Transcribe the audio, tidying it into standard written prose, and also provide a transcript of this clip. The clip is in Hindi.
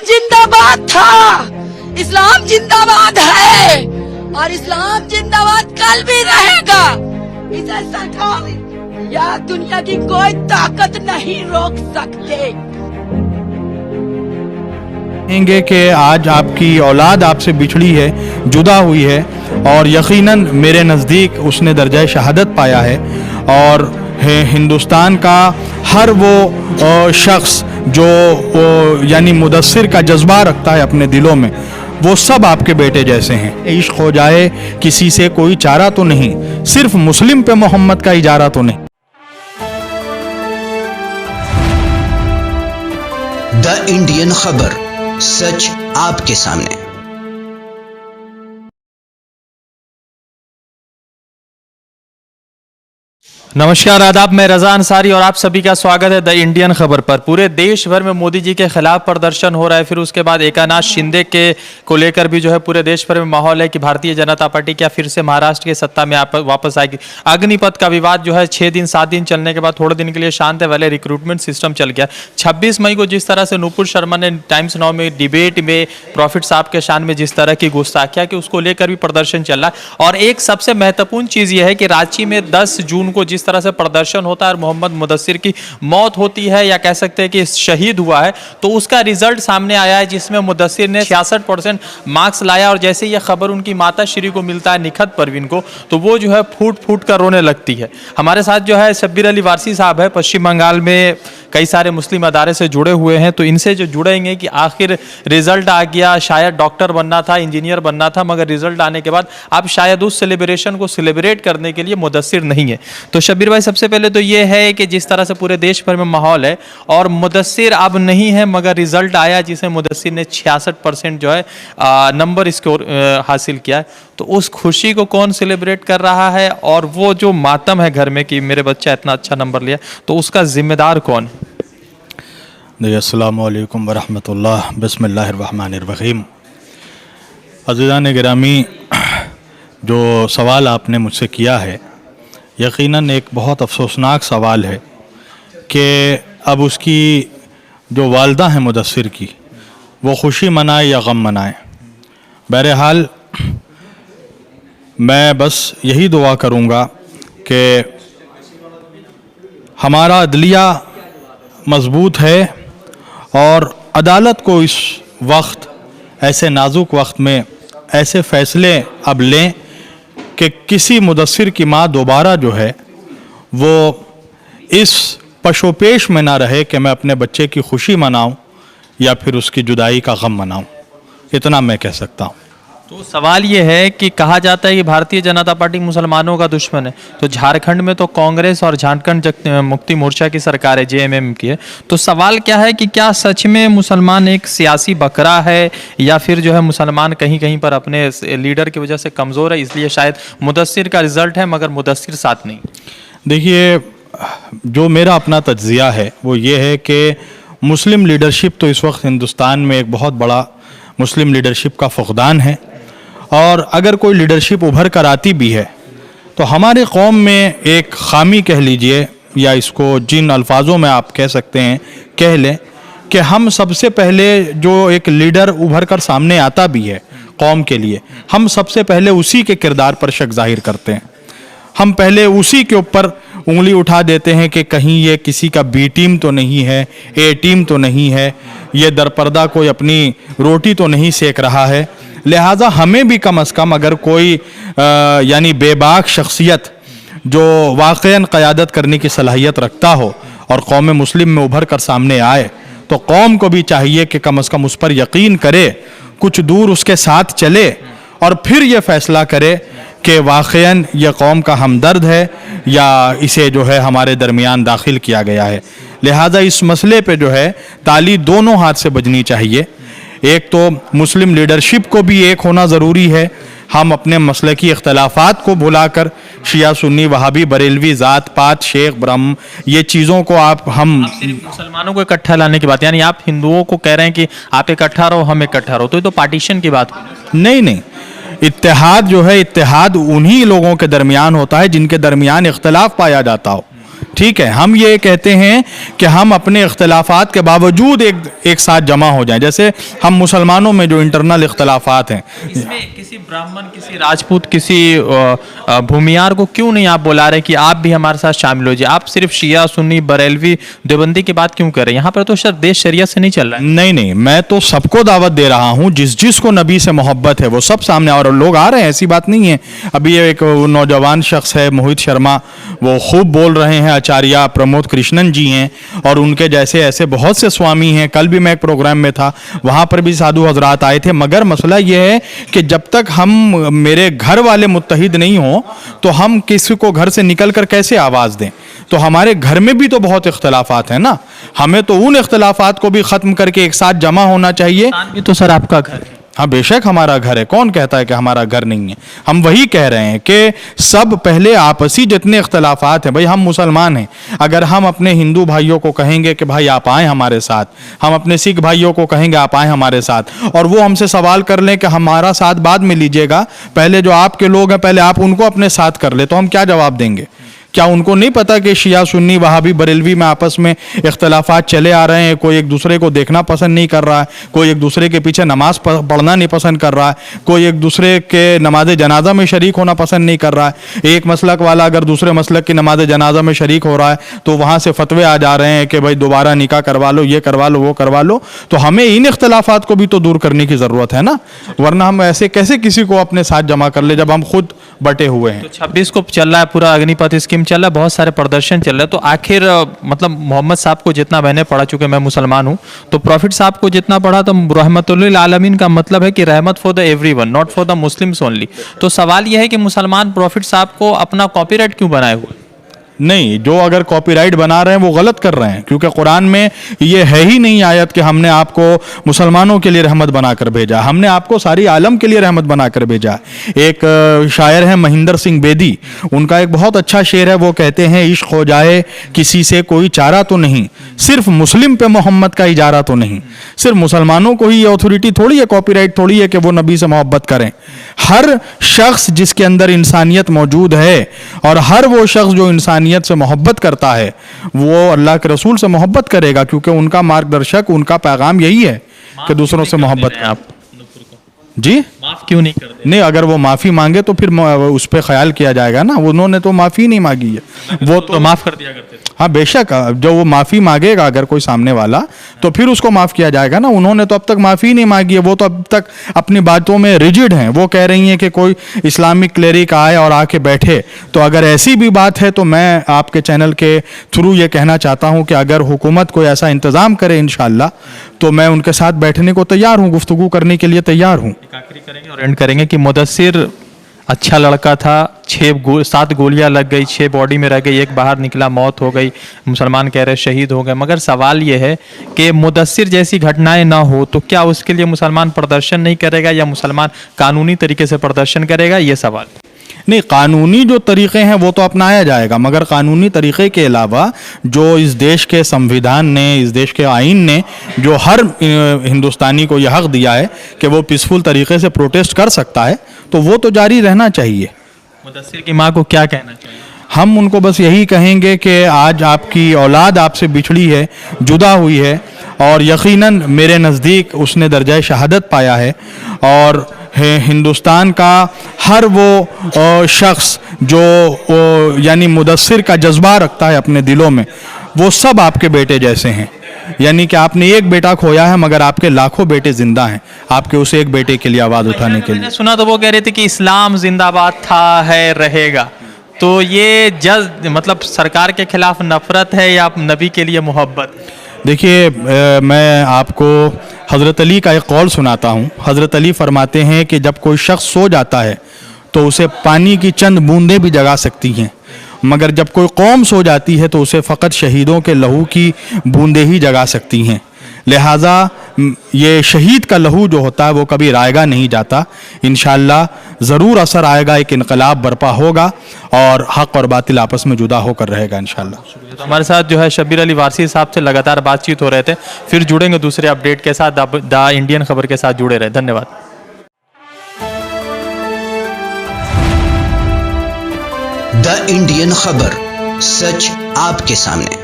जिंदाबाद था, इस्लाम जिंदाबाद है और इस्लाम जिंदाबाद कल भी रहेगा। इसे सरकार या दुनिया की कोई ताकत नहीं रोक सकते। कहेंगे कि आज आपकी औलाद आपसे बिछड़ी है, जुदा हुई है और यकीनन मेरे नज़दीक उसने दर्जा शहादत पाया है। और हिंदुस्तान का हर वो शख्स जो यानी मुदस्सिर का जज्बा रखता है अपने दिलों में, वो सब आपके बेटे जैसे हैं। इश्क हो जाए किसी से कोई चारा तो नहीं, सिर्फ मुस्लिम पे मोहम्मद का इजारा तो नहीं। द इंडियन खबर, सच आपके सामने। नमस्कार, आदाब, मैं रजा अंसारी और आप सभी का स्वागत है द इंडियन खबर पर। पूरे देश भर में मोदी जी के खिलाफ प्रदर्शन हो रहा है। फिर उसके बाद एकनाथ शिंदे के को लेकर भी जो है पूरे देश भर में माहौल है कि भारतीय जनता पार्टी क्या फिर से महाराष्ट्र की सत्ता में वापस आएगी। अग्निपथ का विवाद जो है 6 दिन 7 दिन चलने के बाद थोड़े दिन के लिए शांत है, पहले रिक्रूटमेंट सिस्टम चल गया। 26 मई को जिस तरह से नुपुर शर्मा ने टाइम्स नाउ में डिबेट में प्रॉफिट साहब के शान में जिस तरह की गुस्ताखियां कि उसको लेकर भी प्रदर्शन चल रहा है। और एक सबसे महत्वपूर्ण चीज यह है कि रांची में 10 जून को जिस तरह से प्रदर्शन होता है और मोहम्मद मुदस्सिर की मौत होती है या कह सकते हैं कि शहीद हुआ है, तो उसका रिजल्ट सामने आया है जिसमें मुदस्सिर ने 66% मार्क्स लाया। और जैसे यह खबर उनकी माता श्री को मिलता है, निखत परवीन को, तो वो जो है फूट फूट कर रोने लगती है। हमारे साथ जो है शब्बीर अली वारसी साहब है, पश्चिम बंगाल में कई सारे मुस्लिम अदारे से जुड़े हुए हैं, तो इनसे जो जुड़ेंगे कि आखिर रिजल्ट आ गया, शायद डॉक्टर बनना था, इंजीनियर बनना था, मगर रिजल्ट आने के बाद अब शायद उस सेलिब्रेशन को सेलिब्रेट करने के लिए मुदस्सिर नहीं है। तो शब्बीर भाई, सबसे पहले तो ये है कि जिस तरह से पूरे देश भर में माहौल है और मुदस्सिर अब नहीं है, मगर रिजल्ट आया जिसमें मुदस्सिर ने 66% जो है नंबर स्कोर हासिल किया है, तो उस खुशी को कौन सेलिब्रेट कर रहा है? और वो जो मातम है घर में कि मेरे बच्चा इतना अच्छा नंबर लिया, तो उसका जिम्मेदार कौन है? देखिए, अस्सलामु अलैकुम वरहमतुल्लाह, बिस्मिल्लाहिर्रहमानिर्रहीम। अज़ीज़ान गिरामी, जो सवाल आपने मुझसे किया है यकीनन एक बहुत अफसोसनाक सवाल है कि अब उसकी जो वालदा है मुदस्सिर की, वो खुशी मनाए या गम मनाए। बहरहाल मैं बस यही दुआ करूँगा कि हमारा अदलिया मजबूत है और अदालत को इस वक्त, ऐसे नाजुक वक्त में ऐसे फ़ैसले अब लें कि किसी मुदस्सिर की माँ दोबारा जो है वो इस पशोपेश में ना रहे कि मैं अपने बच्चे की खुशी मनाऊं या फिर उसकी जुदाई का गम मनाऊं। इतना मैं कह सकता हूं। तो सवाल ये है कि कहा जाता है कि भारतीय जनता पार्टी मुसलमानों का दुश्मन है, तो झारखंड में तो कांग्रेस और झारखंड मुक्ति मोर्चा की सरकार है, जेएमएम की है। तो सवाल क्या है कि क्या सच में मुसलमान एक सियासी बकरा है या फिर जो है मुसलमान कहीं कहीं पर अपने लीडर की वजह से कमज़ोर है, इसलिए शायद मुदस्सिर का रिजल्ट है मगर मुदस्सिर साथ नहीं? देखिए, जो मेरा अपना तज्जिया है वो ये है कि मुस्लिम लीडरशिप तो इस वक्त हिंदुस्तान में एक बहुत बड़ा मुस्लिम लीडरशिप का फुकदान है। और अगर कोई लीडरशिप उभर कर आती भी है तो हमारे कौम में एक खामी कह लीजिए या इसको जिन अल्फाजों में आप कह सकते हैं कह लें कि हम सबसे पहले जो एक लीडर उभर कर सामने आता भी है कौम के लिए, हम सबसे पहले उसी के किरदार पर शक जाहिर करते हैं। हम पहले उसी के ऊपर उंगली उठा देते हैं कि कहीं ये किसी का बी टीम तो नहीं है, ए टीम तो नहीं है, ये दरपर्दा कोई अपनी रोटी तो नहीं सेक रहा है। लिहाजा हमें भी कम अज़ कम अगर कोई यानी बेबाक शख्सियत जो वाक़ईन क़यादत करने की सलाहियत रखता हो और कौम मुस्लिम में उभर कर सामने आए, तो कौम को भी चाहिए कि कम अज़ कम उस पर यकीन करे, कुछ दूर उसके साथ चले और फिर ये फ़ैसला करे कि वाक़ईन यह कौम का हमदर्द है या इसे जो है हमारे दरमियान दाखिल किया गया है। लिहाजा इस मसले पे जो है ताली दोनों हाथ से बजनी चाहिए। एक तो मुस्लिम लीडरशिप को भी एक होना ज़रूरी है। हम अपने मसलकी इख्तलाफात को भुलाकर शिया सुन्नी वहाबी बरेलवी ज़ात पात शेख ब्रह्म ये चीज़ों को हम मुसलमानों को इकट्ठा लाने की बात, यानी आप हिंदुओं को कह रहे हैं कि आप इकट्ठा रहो हम इकट्ठा रहो, तो ये तो पार्टीशन की बात नहीं। इत्तेहाद जो है, इत्तेहाद उन्हीं लोगों के दरमियान होता है जिनके दरमियान इख्तलाफ पाया जाता हो। ठीक है, हम ये कहते हैं कि हम अपने इख्तलाफात के बावजूद एक साथ जमा हो जाएं। जैसे हम मुसलमानों में जो इंटरनल इख्तलाफात हैं, इसमें किसी ब्राह्मण, किसी राजपूत, किसी भूमियार को क्यों नहीं आप बुला रहे कि आप भी हमारे साथ शामिल हो जाए? आप सिर्फ शिया, सुन्नी, बरेलवी, देवबंदी की बात क्यों कर रहे हैं? यहाँ पर तो सर देश शरीयत से नहीं चल रहा है। नहीं, मैं तो सबको दावत दे रहा हूँ, जिसको नबी से मोहब्बत है वो सब सामने, और लोग आ रहे हैं, ऐसी बात नहीं है। अभी एक नौजवान शख्स है मोहित शर्मा, वो खूब बोल रहे हैं, आचार्य प्रमोद कृष्णन जी हैं, और उनके जैसे ऐसे बहुत से स्वामी हैं। कल भी मैं एक प्रोग्राम में था, वहाँ पर भी साधु हजरात आए थे। मगर मसला ये है कि जब तक हम मेरे घर वाले मुत्तहिद नहीं हो तो हम किसी को घर से निकल कर कैसे आवाज़ दें? तो हमारे घर में भी तो बहुत इख्तलाफात हैं ना, हमें तो उन इख्तलाफात को भी ख़त्म करके एक साथ जमा होना चाहिए। ये तो सर आपका घर है। हाँ, बेशक हमारा घर है, कौन कहता है कि हमारा घर नहीं है? हम वही कह रहे हैं कि सब पहले आपसी जितने इख्तलाफात हैं, भाई हम मुसलमान हैं, अगर हम अपने हिंदू भाइयों को कहेंगे कि भाई आप आएँ हमारे साथ, हम अपने सिख भाइयों को कहेंगे आप आएँ हमारे साथ, और वो हमसे सवाल कर लें कि हमारा साथ बाद में लीजिएगा, पहले जो आपके लोग हैं पहले आप उनको अपने साथ कर ले, तो हम क्या जवाब देंगे? क्या उनको नहीं पता कि शिया, सुन्नी, वहाबी, बरेलवी में आपस में इख्तलाफात चले आ रहे हैं? कोई एक दूसरे को देखना पसंद नहीं कर रहा है, कोई एक दूसरे के पीछे नमाज पढ़ना नहीं पसंद कर रहा है, कोई एक दूसरे के नमाज जनाजा में शरीक होना पसंद नहीं कर रहा है। एक मसलक वाला अगर दूसरे मसलक की नमाज जनाजा में शरीक हो रहा है तो वहाँ से फतवे आ जा रहे हैं कि भाई दोबारा निकाह करवा लो, ये करवा लो, वो करवा लो। तो हमें इन इख्तलाफात को भी तो दूर करने की ज़रूरत है ना, वरना हम ऐसे कैसे किसी को अपने साथ जमा कर ले जब हम खुद बटे हुए हैं। तो 26 को चल रहा है पूरा अग्निपथ स्कीम चल रहा है, बहुत सारे प्रदर्शन चल रहे हैं। तो आखिर मतलब मोहम्मद साहब को जितना मैंने पढ़ा, चूंकि मैं मुसलमान हूं, तो प्रॉफिट साहब को जितना पढ़ा, तो रहमतुल्लिल आलमीन का मतलब है कि रहमत for the everyone, not for the Muslims only. तो सवाल यह है कि मुसलमान प्रॉफिट साहब को अपना कॉपीराइट क्यों बनाए हुए? नहीं, जो अगर कॉपीराइट बना रहे हैं वो गलत कर रहे हैं, क्योंकि कुरान में ये है ही नहीं आयत कि हमने आपको मुसलमानों के लिए रहमत बनाकर भेजा, हमने आपको सारी आलम के लिए रहमत बनाकर भेजा। एक शायर है महेंद्र सिंह बेदी, उनका एक बहुत अच्छा शेर है, वो कहते हैं इश्क हो जाए किसी से कोई चारा तो नहीं, सिर्फ मुस्लिम पे मोहम्मद का इजारा तो नहीं। सिर्फ मुसलमानों को ही ये अथॉरिटी थोड़ी है, कॉपीराइट थोड़ी है कि वो नबी से मोहब्बत करें। हर शख्स जिसके अंदर इंसानियत मौजूद है, और हर वो शख्स जो इंसानियत से मोहब्बत करता है, वो अल्लाह के रसूल से मोहब्बत करेगा, क्योंकि उनका मार्गदर्शक, उनका पैगाम यही है कि दूसरों से मोहब्बत आप जी माफ क्यों नहीं करते? नहीं, अगर वो माफ़ी मांगे तो फिर उस पर ख्याल किया जाएगा ना। उन्होंने तो माफ़ी नहीं मांगी है, वो तो माफ कर दिया करते थे। हाँ बेशक, जो वो माफ़ी मांगेगा अगर कोई सामने वाला, तो फिर उसको माफ़ किया जाएगा ना। उन्होंने तो अब तक माफ़ी नहीं मांगी है, वो तो अब तक अपनी बातों में रिजिड हैं। वो कह रही हैं कि कोई इस्लामिक क्लेरिक आए और आके बैठे। तो अगर ऐसी भी बात है तो मैं आपके चैनल के थ्रू ये कहना चाहता हूँ कि अगर हुकूमत कोई ऐसा इंतज़ाम करे इंशाअल्लाह, तो मैं उनके साथ बैठने को तैयार हूँ, गुफ्तगू करने के लिए तैयार हूँ। आखिरी करेंगे और एंड करेंगे कि मुदस्सिर अच्छा लड़का था, 7 गोलियां लग गई, 6 बॉडी में रह गई, 1 बाहर निकला, मौत हो गई, मुसलमान कह रहे शहीद हो गए। मगर सवाल यह है कि मुदस्सिर जैसी घटनाएं ना हो तो क्या उसके लिए मुसलमान प्रदर्शन नहीं करेगा, या मुसलमान कानूनी तरीके से प्रदर्शन करेगा? ये सवाल नहीं, कानूनी जो तरीक़े हैं वो तो अपनाया जाएगा, मगर कानूनी तरीक़े के अलावा जो इस देश के संविधान ने, इस देश के आइन ने जो हर हिंदुस्तानी को यह हक़ दिया है कि वो पीसफुल तरीक़े से प्रोटेस्ट कर सकता है, तो वो तो जारी रहना चाहिए। मुदस्सिर की माँ को क्या कहना चाहिए? हम उनको बस यही कहेंगे कि आज आपकी औलाद आपसे बिछड़ी है, जुदा हुई है, और यकीनन मेरे नज़दीक उसने दर्जा शहादत पाया है। और हिंदुस्तान का हर वो शख्स जो यानी मुदस्सिर का जज्बा रखता है अपने दिलों में, वो सब आपके बेटे जैसे हैं। यानी कि आपने एक बेटा खोया है, मगर आपके लाखों बेटे जिंदा हैं, आपके उस एक बेटे के लिए आवाज़ उठाने के लिए। मैंने सुना तो वो कह रहे थे कि इस्लाम जिंदाबाद था, है, रहेगा। तो ये मतलब सरकार के खिलाफ नफरत है या नबी के लिए मोहब्बत? देखिए, मैं आपको हज़रत अली का एक कौल सुनाता हूँ। हज़रत अली फरमाते हैं कि जब कोई शख्स सो जाता है तो उसे पानी की चंद बूंदें भी जगा सकती हैं, मगर जब कोई कौम सो जाती है तो उसे फ़कत शहीदों के लहू की बूंदें ही जगा सकती हैं। लिहाजा ये शहीद का लहू जो होता है वो कभी रायगा नहीं जाता। इंशाअल्लाह ज़रूर असर आएगा, एक इनकलाब बर्पा होगा और हक़ और बातिल आपस में जुदा होकर रहेगा इंशाअल्लाह। तो हमारे साथ जो है शब्बीर अली वारसी साहब से लगातार बातचीत हो रहे थे। फिर जुड़ेंगे दूसरे अपडेट के साथ, द इंडियन खबर के साथ जुड़े रहे। धन्यवाद। द इंडियन खबर, सच आपके सामने।